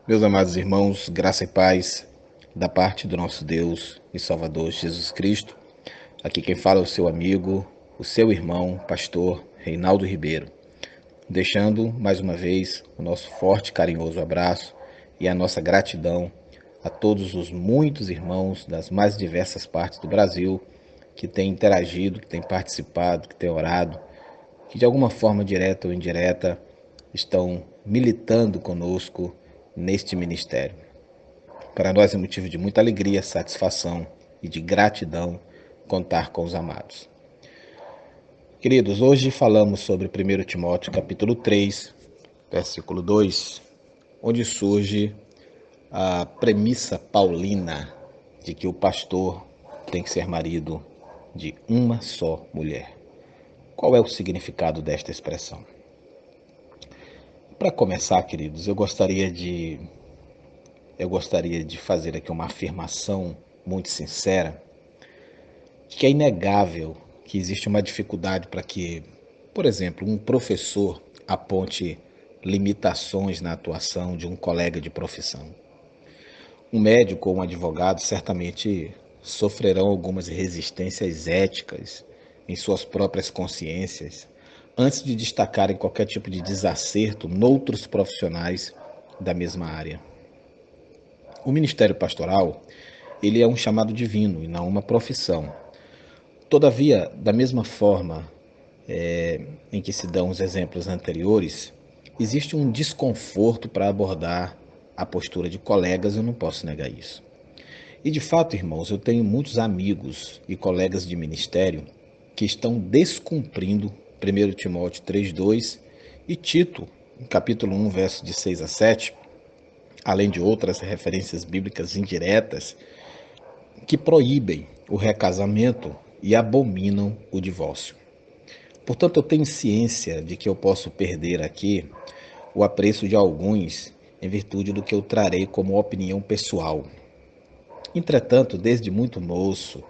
Meus amados irmãos, graça e paz da parte do nosso Deus e Salvador Jesus Cristo. Aqui quem fala é o seu amigo, o seu irmão, pastor Reinaldo Ribeiro, deixando mais uma vez o nosso forte e carinhoso abraço e a nossa gratidão a todos os muitos irmãos das mais diversas partes do Brasil que têm interagido, que têm participado, que têm orado, que de alguma forma direta ou indireta estão militando conosco neste ministério. Para nós é motivo de muita alegria, satisfação e de gratidão contar com os amados. Queridos, hoje falamos sobre 1 Timóteo capítulo 3, versículo 2, onde surge a premissa paulina de que o pastor tem que ser marido de uma só mulher. Qual é o significado desta expressão? Para começar, queridos, eu gostaria de fazer aqui uma afirmação muito sincera, que é inegável que existe uma dificuldade para que, por exemplo, um professor aponte limitações na atuação de um colega de profissão. Um médico ou um advogado certamente sofrerão algumas resistências éticas em suas próprias consciências antes de destacarem qualquer tipo de desacerto noutros profissionais da mesma área. O ministério pastoral, ele é um chamado divino e não uma profissão. Todavia, da mesma forma em que se dão os exemplos anteriores, existe um desconforto para abordar a postura de colegas, eu não posso negar isso. E de fato, irmãos, eu tenho muitos amigos e colegas de ministério que estão descumprindo 1 Timóteo 3,2 e Tito, capítulo 1, versos de 6 a 7, além de outras referências bíblicas indiretas que proíbem o recasamento e abominam o divórcio. Portanto, eu tenho ciência de que eu posso perder aqui o apreço de alguns em virtude do que eu trarei como opinião pessoal. Entretanto, desde muito moço,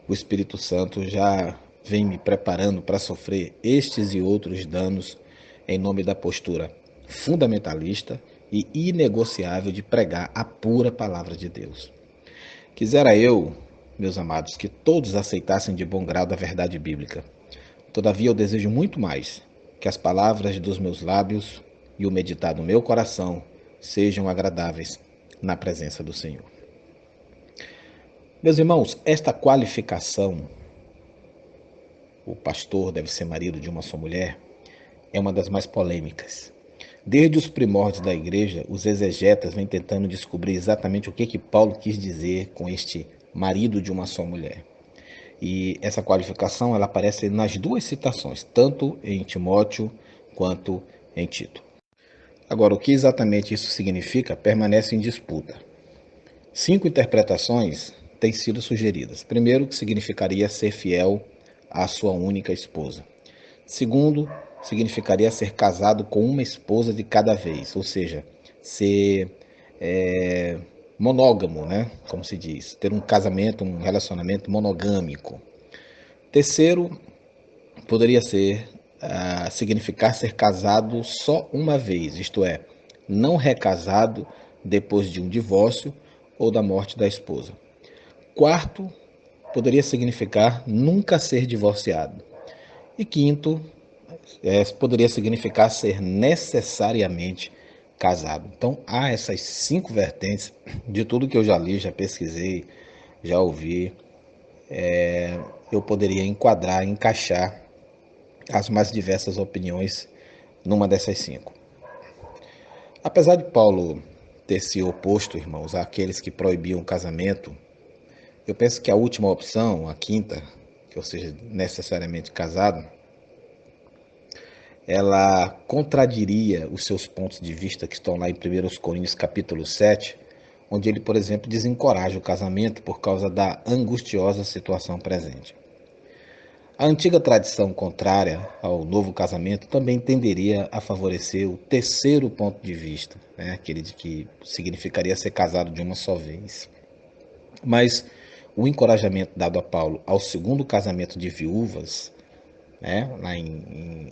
o Espírito Santo já vem me preparando para sofrer estes e outros danos em nome da postura fundamentalista e inegociável de pregar a pura palavra de Deus. Quisera eu, meus amados, que todos aceitassem de bom grado a verdade bíblica. Todavia, eu desejo muito mais que as palavras dos meus lábios e o meditar do meu coração sejam agradáveis na presença do Senhor. Meus irmãos, esta qualificação, o pastor deve ser marido de uma só mulher, é uma das mais polêmicas. Desde os primórdios da igreja, os exegetas vêm tentando descobrir exatamente o que Paulo quis dizer com este marido de uma só mulher. E essa qualificação ela aparece nas duas citações, tanto em Timóteo quanto em Tito. Agora, o que exatamente isso significa permanece em disputa. 5 interpretações têm sido sugeridas. Primeiro, que significaria ser fiel à sua única esposa. Segundo, significaria ser casado com uma esposa de cada vez, ou seja, ser monógamo, né? Como se diz, ter um casamento, um relacionamento monogâmico. Terceiro, poderia significar ser casado só uma vez, isto é, não recasado depois de um divórcio ou da morte da esposa. Quarto, poderia significar nunca ser divorciado. E quinto, poderia significar ser necessariamente casado. Então, há essas 5 vertentes de tudo que eu já li, já pesquisei, já ouvi. Eu poderia enquadrar, encaixar as mais diversas opiniões numa dessas 5. Apesar de Paulo ter se oposto, irmãos, àqueles que proibiam o casamento, eu penso que a última opção, a quinta, que ou seja, necessariamente casado, ela contradiria os seus pontos de vista que estão lá em 1 Coríntios capítulo 7, onde ele, por exemplo, desencoraja o casamento por causa da angustiosa situação presente. A antiga tradição contrária ao novo casamento também tenderia a favorecer o terceiro ponto de vista, né? Aquele de que significaria ser casado de uma só vez. Mas o encorajamento dado a Paulo ao segundo casamento de viúvas, né, lá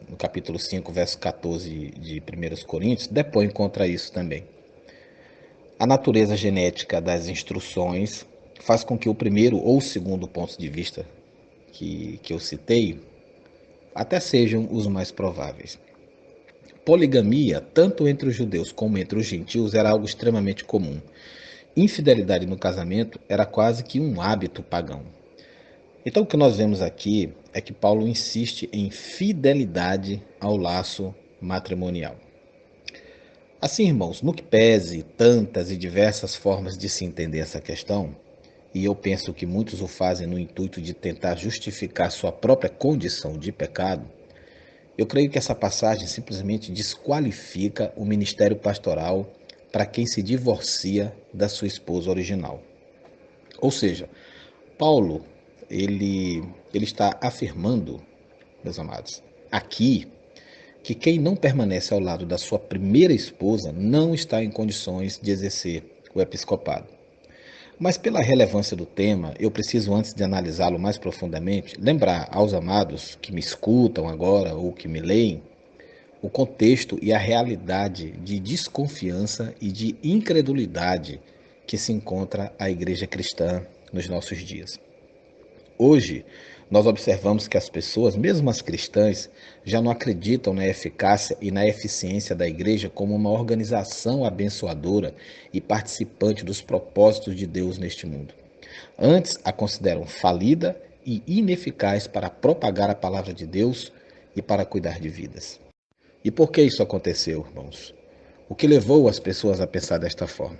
no capítulo 5, verso 14 de 1 Coríntios, depõe contra isso também. A natureza genética das instruções faz com que o primeiro ou o segundo ponto de vista que eu citei até sejam os mais prováveis. Poligamia, tanto entre os judeus como entre os gentios, era algo extremamente comum. Infidelidade no casamento era quase que um hábito pagão. Então, o que nós vemos aqui é que Paulo insiste em fidelidade ao laço matrimonial. Assim, irmãos, no que pese tantas e diversas formas de se entender essa questão, e eu penso que muitos o fazem no intuito de tentar justificar sua própria condição de pecado, eu creio que essa passagem simplesmente desqualifica o ministério pastoral para quem se divorcia da sua esposa original. Ou seja, Paulo, ele está afirmando, meus amados, aqui que quem não permanece ao lado da sua primeira esposa não está em condições de exercer o episcopado. Mas pela relevância do tema, eu preciso, antes de analisá-lo mais profundamente, lembrar aos amados que me escutam agora ou que me leem, o contexto e a realidade de desconfiança e de incredulidade que se encontra a igreja cristã nos nossos dias. Hoje, nós observamos que as pessoas, mesmo as cristãs, já não acreditam na eficácia e na eficiência da igreja como uma organização abençoadora e participante dos propósitos de Deus neste mundo. Antes, a consideram falida e ineficaz para propagar a palavra de Deus e para cuidar de vidas. E por que isso aconteceu, irmãos? O que levou as pessoas a pensar desta forma?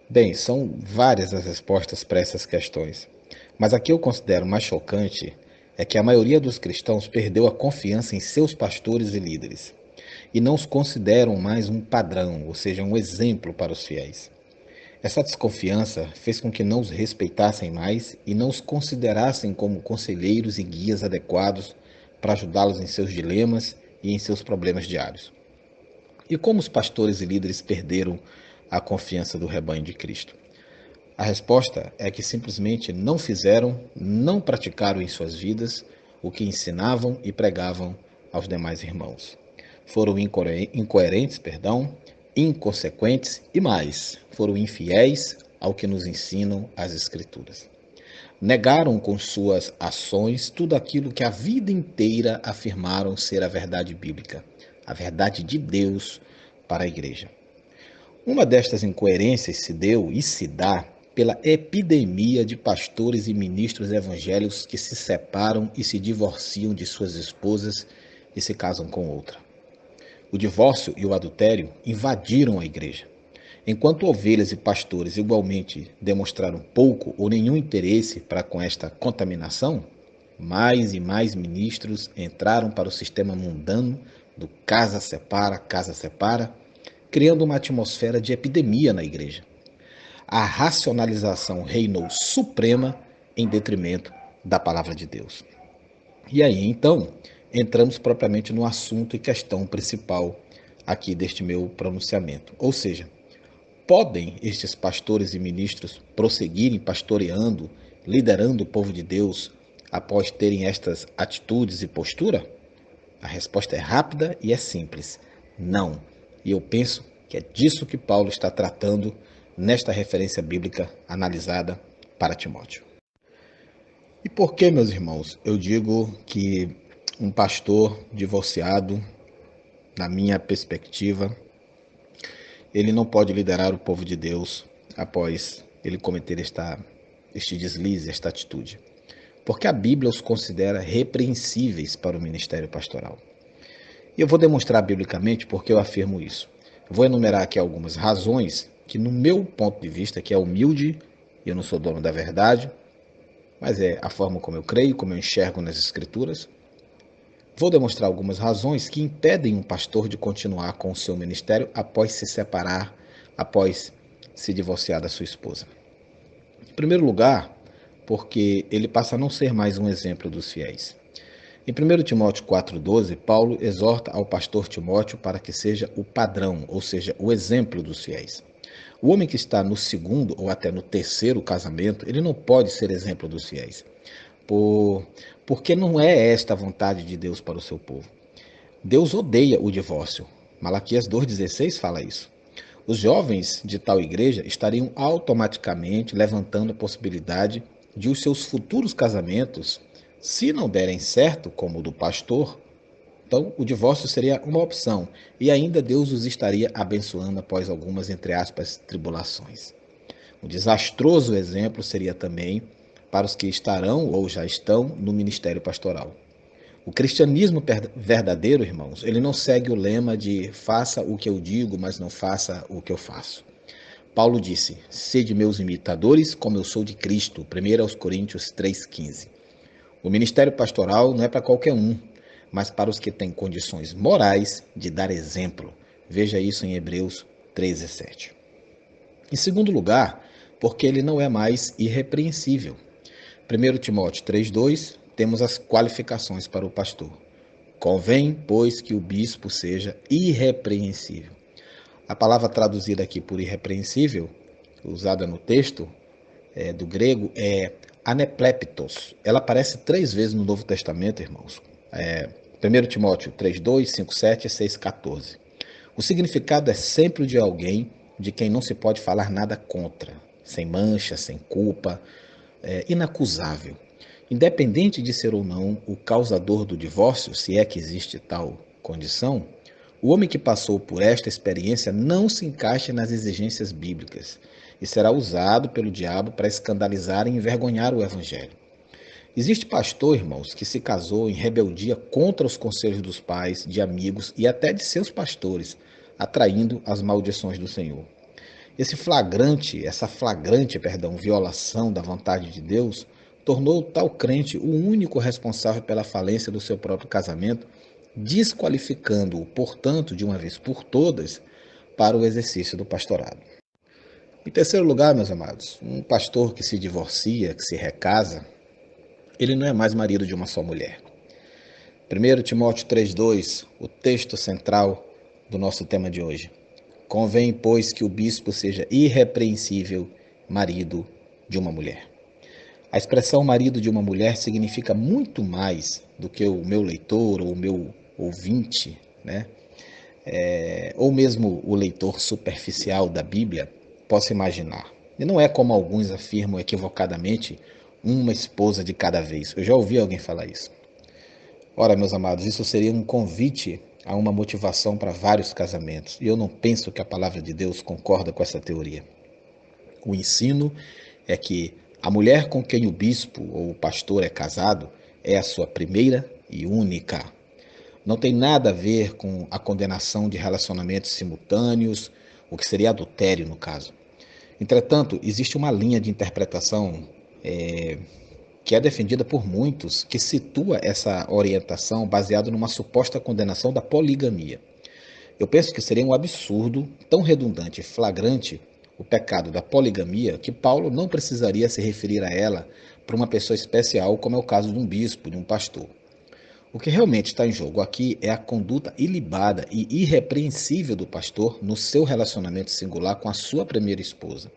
Bem, são várias as respostas para essas questões. Mas a que eu considero mais chocante é que a maioria dos cristãos perdeu a confiança em seus pastores e líderes e não os consideram mais um padrão, ou seja, um exemplo para os fiéis. Essa desconfiança fez com que não os respeitassem mais e não os considerassem como conselheiros e guias adequados para ajudá-los em seus dilemas e em seus problemas diários. E como os pastores e líderes perderam a confiança do rebanho de Cristo? A resposta é que simplesmente não fizeram, não praticaram em suas vidas o que ensinavam e pregavam aos demais irmãos. Foram incoerentes, inconsequentes e mais, foram infiéis ao que nos ensinam as Escrituras. Negaram com suas ações tudo aquilo que a vida inteira afirmaram ser a verdade bíblica, a verdade de Deus para a igreja. Uma destas incoerências se deu e se dá pela epidemia de pastores e ministros evangélicos que se separam e se divorciam de suas esposas e se casam com outra. O divórcio e o adultério invadiram a igreja. Enquanto ovelhas e pastores igualmente demonstraram pouco ou nenhum interesse para com esta contaminação, mais e mais ministros entraram para o sistema mundano do casa separa, criando uma atmosfera de epidemia na igreja. A racionalização reinou suprema em detrimento da palavra de Deus. E aí, então, entramos propriamente no assunto e questão principal aqui deste meu pronunciamento. Ou seja, podem estes pastores e ministros prosseguirem pastoreando, liderando o povo de Deus após terem estas atitudes e postura? A resposta é rápida e é simples: não. E eu penso que é disso que Paulo está tratando nesta referência bíblica analisada para Timóteo. E por que, meus irmãos, eu digo que um pastor divorciado, na minha perspectiva, ele não pode liderar o povo de Deus após ele cometer este deslize, esta atitude? Porque a Bíblia os considera repreensíveis para o ministério pastoral. E eu vou demonstrar biblicamente porque eu afirmo isso. Eu vou enumerar aqui algumas razões que, no meu ponto de vista, que é humilde, e eu não sou dono da verdade, mas é a forma como eu creio, como eu enxergo nas Escrituras. Vou demonstrar algumas razões que impedem um pastor de continuar com o seu ministério após se separar, após se divorciar da sua esposa. Em primeiro lugar, porque ele passa a não ser mais um exemplo dos fiéis. Em 1 Timóteo 4,12, Paulo exorta ao pastor Timóteo para que seja o padrão, ou seja, o exemplo dos fiéis. O homem que está no segundo ou até no terceiro casamento, ele não pode ser exemplo dos fiéis, porque não é esta a vontade de Deus para o seu povo. Deus odeia o divórcio. Malaquias 2,16 fala isso. Os jovens de tal igreja estariam automaticamente levantando a possibilidade de os seus futuros casamentos, se não derem certo, como o do pastor, então o divórcio seria uma opção e ainda Deus os estaria abençoando após algumas, entre aspas, tribulações. Um desastroso exemplo seria também para os que estarão ou já estão no ministério pastoral. O cristianismo verdadeiro, irmãos, ele não segue o lema de faça o que eu digo, mas não faça o que eu faço. Paulo disse, sede meus imitadores, como eu sou de Cristo, 1 Coríntios 3,15. O ministério pastoral não é para qualquer um, mas para os que têm condições morais de dar exemplo. Veja isso em Hebreus 13:7. Em segundo lugar, porque ele não é mais irrepreensível. 1 Timóteo 3,2, temos as qualificações para o pastor. Convém, pois, que o bispo seja irrepreensível. A palavra traduzida aqui por irrepreensível, usada no texto do grego, é anepleptos. Ela aparece 3 vezes no Novo Testamento, irmãos. 1 Timóteo 3,2, 5,7 e 6,14. O significado é sempre o de alguém de quem não se pode falar nada contra, sem mancha, sem culpa, inacusável. Independente de ser ou não o causador do divórcio, se é que existe tal condição, o homem que passou por esta experiência não se encaixa nas exigências bíblicas e será usado pelo diabo para escandalizar e envergonhar o evangelho. Existe pastor, irmãos, que se casou em rebeldia contra os conselhos dos pais, de amigos e até de seus pastores, atraindo as maldições do Senhor. Essa flagrante, violação da vontade de Deus, tornou o tal crente o único responsável pela falência do seu próprio casamento, desqualificando-o, portanto, de uma vez por todas, para o exercício do pastorado. Em terceiro lugar, meus amados, um pastor que se divorcia, que se recasa, ele não é mais marido de uma só mulher. 1 Timóteo 3,2, o texto central do nosso tema de hoje. Convém, pois, que o bispo seja irrepreensível, marido de uma mulher. A expressão marido de uma mulher significa muito mais do que o meu leitor ou o meu ouvinte, né? Ou mesmo o leitor superficial da Bíblia possa imaginar. E não é como alguns afirmam equivocadamente, uma esposa de cada vez. Eu já ouvi alguém falar isso. Ora, meus amados, isso seria um convite a uma motivação para vários casamentos. E eu não penso que a palavra de Deus concorda com essa teoria. O ensino é que a mulher com quem o bispo ou o pastor é casado é a sua primeira e única. Não tem nada a ver com a condenação de relacionamentos simultâneos, o que seria adultério no caso. Entretanto, existe uma linha de interpretação que é defendida por muitos, que situa essa orientação baseada numa suposta condenação da poligamia. Eu penso que seria um absurdo, tão redundante e flagrante, o pecado da poligamia, que Paulo não precisaria se referir a ela para uma pessoa especial, como é o caso de um bispo, de um pastor. O que realmente está em jogo aqui é a conduta ilibada e irrepreensível do pastor no seu relacionamento singular com a sua primeira esposa.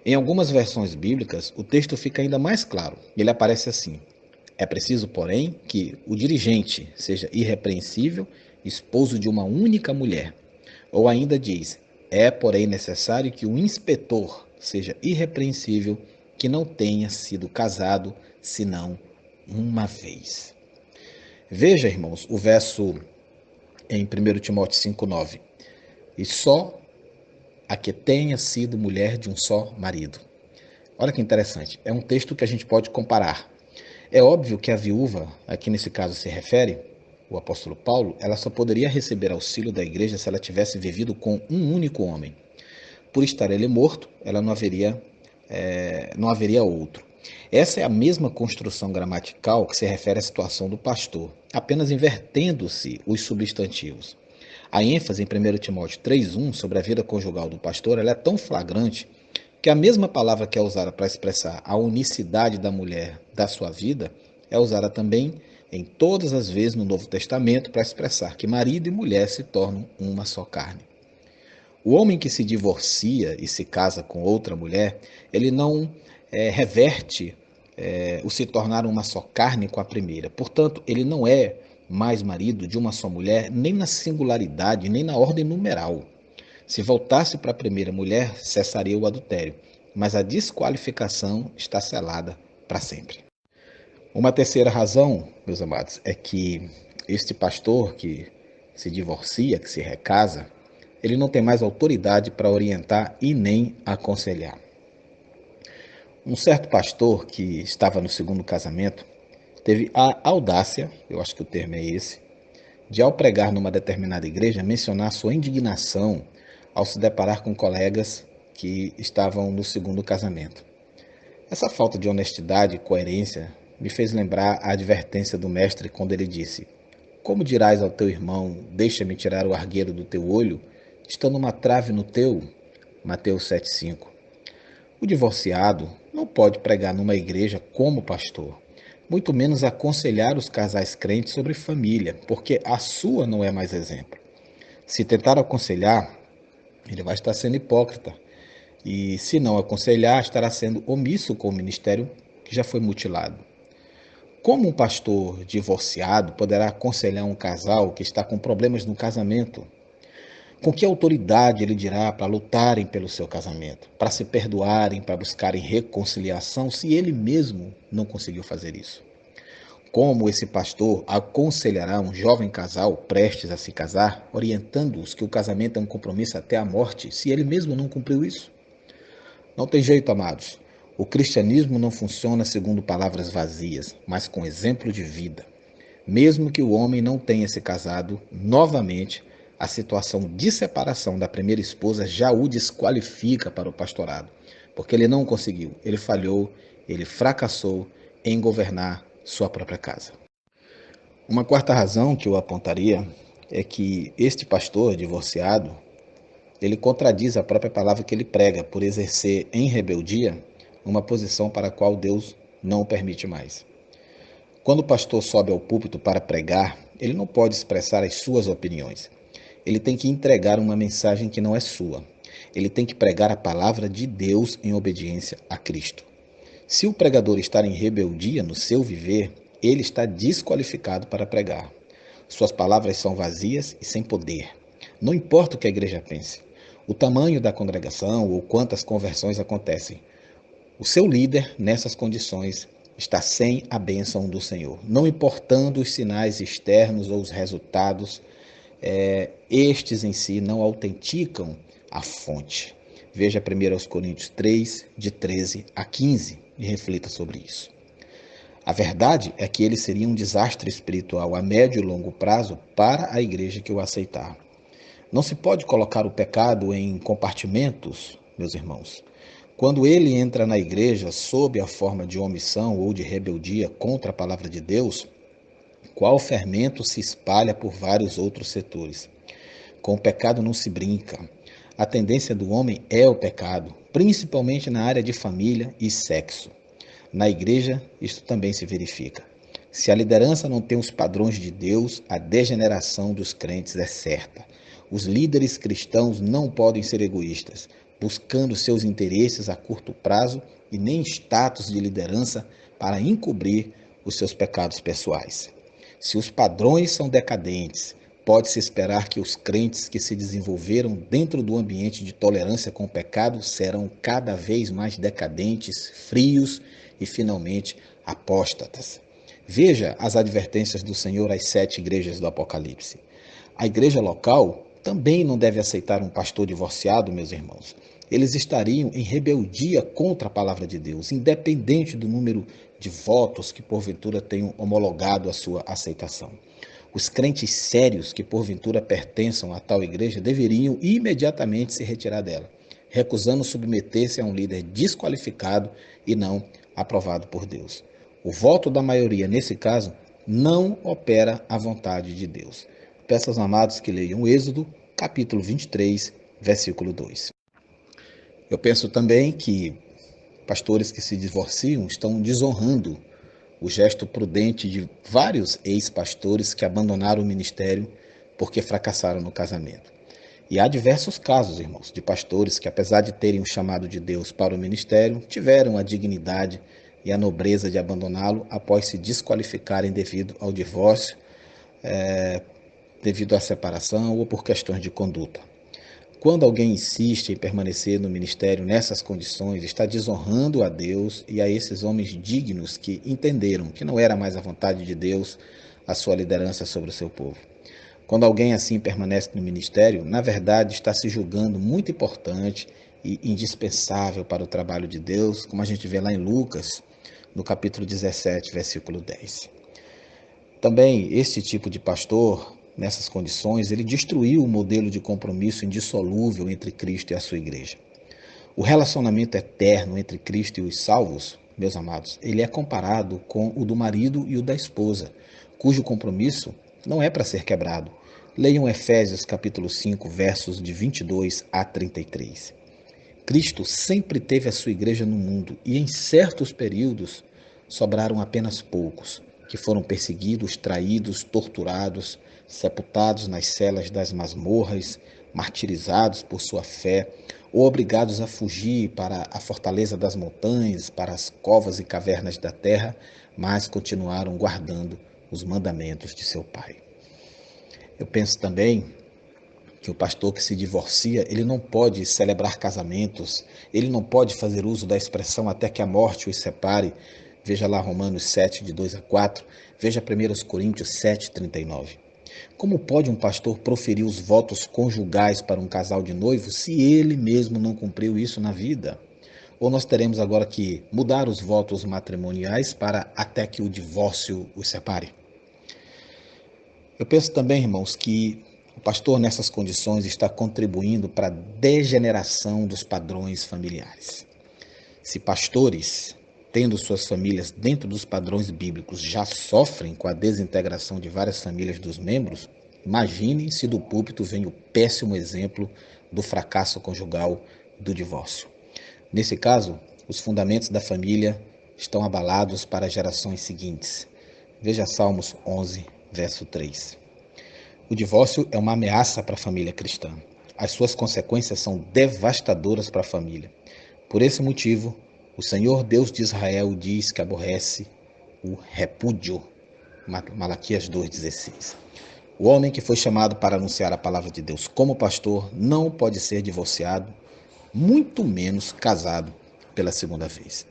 Em algumas versões bíblicas, o texto fica ainda mais claro. Ele aparece assim: é preciso, porém, que o dirigente seja irrepreensível, esposo de uma única mulher. Ou ainda diz: é, porém, necessário que o inspetor seja irrepreensível, que não tenha sido casado senão uma vez. Veja, irmãos, o verso em 1 Timóteo 5,9. E só a que tenha sido mulher de um só marido. Olha que interessante, é um texto que a gente pode comparar. É óbvio que a viúva, aqui nesse caso se refere, o apóstolo Paulo, ela só poderia receber auxílio da igreja se ela tivesse vivido com um único homem. Por estar ele morto, ela não haveria outro. Essa é a mesma construção gramatical que se refere à situação do pastor, apenas invertendo-se os substantivos. A ênfase em 1 Timóteo 3,1 sobre a vida conjugal do pastor ela é tão flagrante que a mesma palavra que é usada para expressar a unicidade da mulher da sua vida é usada também em todas as vezes no Novo Testamento para expressar que marido e mulher se tornam uma só carne. O homem que se divorcia e se casa com outra mulher, ele não reverte o se tornar uma só carne com a primeira. Portanto, ele não é mais marido de uma só mulher, nem na singularidade, nem na ordem numeral. Se voltasse para a primeira mulher, cessaria o adultério, mas a desqualificação está selada para sempre. Uma terceira razão, meus amados, é que este pastor que se divorcia, que se recasa, ele não tem mais autoridade para orientar e nem aconselhar. Um certo pastor que estava no segundo casamento teve a audácia, eu acho que o termo é esse, de ao pregar numa determinada igreja mencionar sua indignação ao se deparar com colegas que estavam no segundo casamento. Essa falta de honestidade e coerência me fez lembrar a advertência do mestre quando ele disse: Como dirás ao teu irmão, deixa-me tirar o argueiro do teu olho, estando uma trave no teu? Mateus 7,5. O divorciado não pode pregar numa igreja como pastor, muito menos aconselhar os casais crentes sobre família, porque a sua não é mais exemplo. Se tentar aconselhar, ele vai estar sendo hipócrita. E se não aconselhar, estará sendo omisso com o ministério que já foi mutilado. Como um pastor divorciado poderá aconselhar um casal que está com problemas no casamento? Com que autoridade ele dirá para lutarem pelo seu casamento, para se perdoarem, para buscarem reconciliação, se ele mesmo não conseguiu fazer isso? Como esse pastor aconselhará um jovem casal prestes a se casar, orientando-os que o casamento é um compromisso até a morte, se ele mesmo não cumpriu isso? Não tem jeito, amados. O cristianismo não funciona segundo palavras vazias, mas com exemplo de vida. Mesmo que o homem não tenha se casado, novamente, a situação de separação da primeira esposa já o desqualifica para o pastorado, porque ele não conseguiu, ele falhou, ele fracassou em governar sua própria casa. Uma quarta razão que eu apontaria é que este pastor divorciado, ele contradiz a própria palavra que ele prega por exercer em rebeldia uma posição para a qual Deus não o permite mais. Quando o pastor sobe ao púlpito para pregar, ele não pode expressar as suas opiniões. Ele tem que entregar uma mensagem que não é sua. Ele tem que pregar a palavra de Deus em obediência a Cristo. Se o pregador está em rebeldia no seu viver, ele está desqualificado para pregar. Suas palavras são vazias e sem poder. Não importa o que a igreja pense, o tamanho da congregação ou quantas conversões acontecem. O seu líder, nessas condições, está sem a bênção do Senhor. Não importando os sinais externos ou os resultados, estes em si não autenticam a fonte. Veja 1 Coríntios 3, de 13 a 15, e reflita sobre isso. A verdade é que ele seria um desastre espiritual a médio e longo prazo para a igreja que o aceitar. Não se pode colocar o pecado em compartimentos, meus irmãos. Quando ele entra na igreja sob a forma de omissão ou de rebeldia contra a palavra de Deus, qual fermento se espalha por vários outros setores. Com o pecado não se brinca. A tendência do homem é o pecado, principalmente na área de família e sexo. Na igreja, isto também se verifica. Se a liderança não tem os padrões de Deus, a degeneração dos crentes é certa. Os líderes cristãos não podem ser egoístas, buscando seus interesses a curto prazo e nem status de liderança para encobrir os seus pecados pessoais. Se os padrões são decadentes, pode-se esperar que os crentes que se desenvolveram dentro do ambiente de tolerância com o pecado serão cada vez mais decadentes, frios e, finalmente, apóstatas. Veja as advertências do Senhor às 7 igrejas do Apocalipse. A igreja local também não deve aceitar um pastor divorciado, meus irmãos. Eles estariam em rebeldia contra a palavra de Deus, independente do número de votos que porventura tenham homologado a sua aceitação. Os crentes sérios que porventura pertençam a tal igreja deveriam imediatamente se retirar dela, recusando submeter-se a um líder desqualificado e não aprovado por Deus. O voto da maioria, nesse caso, não opera a vontade de Deus. Peço aos amados que leiam o Êxodo, capítulo 23, versículo 2. Eu penso também que pastores que se divorciam estão desonrando o gesto prudente de vários ex-pastores que abandonaram o ministério porque fracassaram no casamento. E há diversos casos, irmãos, de pastores que, apesar de terem o chamado de Deus para o ministério, tiveram a dignidade e a nobreza de abandoná-lo após se desqualificarem devido ao divórcio, devido à separação ou por questões de conduta. Quando alguém insiste em permanecer no ministério nessas condições, está desonrando a Deus e a esses homens dignos que entenderam que não era mais a vontade de Deus a sua liderança sobre o seu povo. Quando alguém assim permanece no ministério, na verdade está se julgando muito importante e indispensável para o trabalho de Deus, como a gente vê lá em Lucas, no capítulo 17, versículo 10. Também este tipo de pastor, nessas condições, ele destruiu o modelo de compromisso indissolúvel entre Cristo e a sua igreja. O relacionamento eterno entre Cristo e os salvos, meus amados, ele é comparado com o do marido e o da esposa, cujo compromisso não é para ser quebrado. Leiam Efésios capítulo 5, versos de 22 a 33. Cristo sempre teve a sua igreja no mundo e em certos períodos sobraram apenas poucos, que foram perseguidos, traídos, torturados, sepultados nas celas das masmorras, martirizados por sua fé, ou obrigados a fugir para a fortaleza das montanhas, para as covas e cavernas da terra, mas continuaram guardando os mandamentos de seu Pai. Eu penso também que o pastor que se divorcia, ele não pode celebrar casamentos, ele não pode fazer uso da expressão até que a morte os separe. Veja lá Romanos 7, de 2 a 4, veja 1 Coríntios 7, 39. Como pode um pastor proferir os votos conjugais para um casal de noivos se ele mesmo não cumpriu isso na vida? Ou nós teremos agora que mudar os votos matrimoniais para até que o divórcio os separe? Eu penso também, irmãos, que o pastor nessas condições está contribuindo para a degeneração dos padrões familiares. Se pastores, tendo suas famílias dentro dos padrões bíblicos, já sofrem com a desintegração de várias famílias dos membros, imaginem se do púlpito vem o péssimo exemplo do fracasso conjugal, do divórcio. Nesse caso, os fundamentos da família estão abalados para as gerações seguintes. Veja Salmos 11, verso 3. O divórcio é uma ameaça para a família cristã. As suas consequências são devastadoras para a família. Por esse motivo, o Senhor Deus de Israel diz que aborrece o repúdio. Malaquias 2,16. O homem que foi chamado para anunciar a palavra de Deus como pastor não pode ser divorciado, muito menos casado pela segunda vez.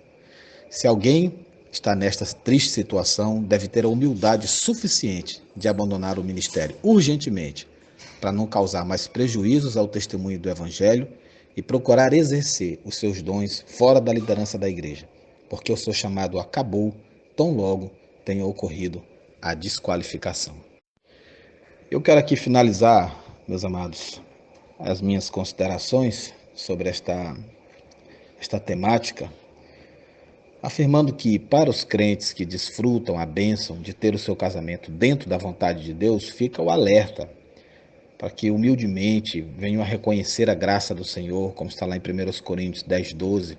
Se alguém está nesta triste situação, deve ter a humildade suficiente de abandonar o ministério urgentemente, para não causar mais prejuízos ao testemunho do Evangelho e procurar exercer os seus dons fora da liderança da igreja, porque o seu chamado acabou tão logo tenha ocorrido a desqualificação. Eu quero aqui finalizar, meus amados, as minhas considerações sobre esta temática, afirmando que, para os crentes que desfrutam a bênção de ter o seu casamento dentro da vontade de Deus, fica o alerta para que humildemente venham a reconhecer a graça do Senhor, como está lá em 1 Coríntios 10, 12,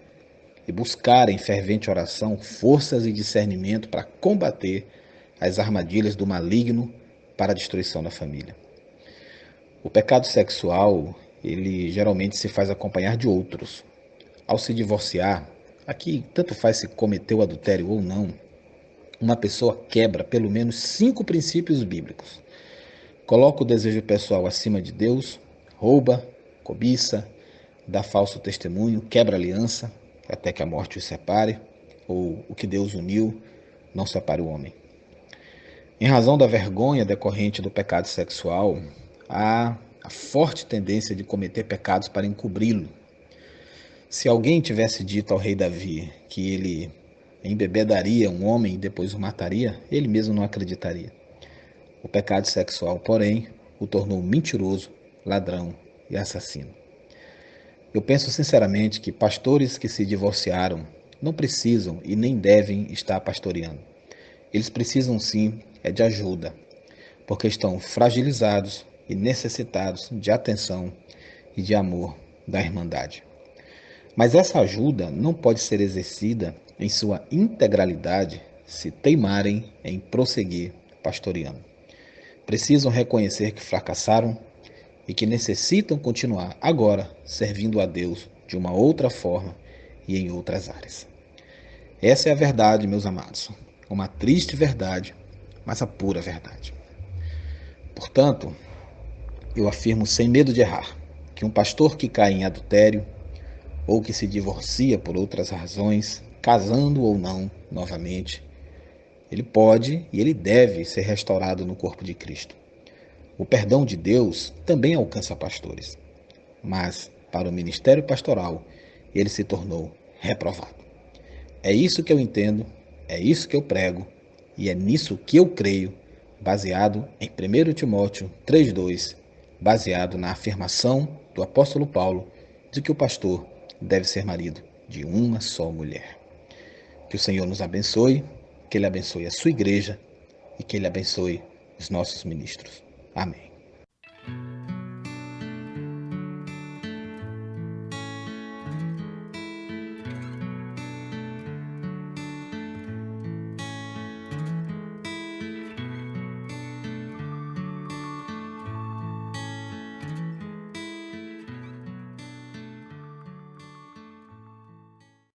e buscarem em fervente oração forças e discernimento para combater as armadilhas do maligno para a destruição da família. O pecado sexual, ele geralmente se faz acompanhar de outros. Ao se divorciar, aqui tanto faz se cometeu adultério ou não, uma pessoa quebra pelo menos 5 princípios bíblicos. Coloca o desejo pessoal acima de Deus, rouba, cobiça, dá falso testemunho, quebra aliança, até que a morte os separe, ou o que Deus uniu, não separe o homem. Em razão da vergonha decorrente do pecado sexual, há a forte tendência de cometer pecados para encobri-lo. Se alguém tivesse dito ao rei Davi que ele embebedaria um homem e depois o mataria, ele mesmo não acreditaria. O pecado sexual, porém, o tornou mentiroso, ladrão e assassino. Eu penso sinceramente que pastores que se divorciaram não precisam e nem devem estar pastoreando. Eles precisam sim de ajuda, porque estão fragilizados e necessitados de atenção e de amor da Irmandade. Mas essa ajuda não pode ser exercida em sua integralidade se teimarem em prosseguir pastoreando. Precisam reconhecer que fracassaram e que necessitam continuar agora servindo a Deus de uma outra forma e em outras áreas. Essa é a verdade, meus amados. Uma triste verdade, mas a pura verdade. Portanto, eu afirmo sem medo de errar, que um pastor que cai em adultério ou que se divorcia por outras razões, casando ou não novamente, ele pode e ele deve ser restaurado no corpo de Cristo. O perdão de Deus também alcança pastores, mas para o ministério pastoral ele se tornou reprovado. É isso que eu entendo, é isso que eu prego e é nisso que eu creio, baseado em 1 Timóteo 3,2, baseado na afirmação do apóstolo Paulo de que o pastor deve ser marido de uma só mulher. Que o Senhor nos abençoe, que Ele abençoe a sua igreja e que Ele abençoe os nossos ministros. Amém.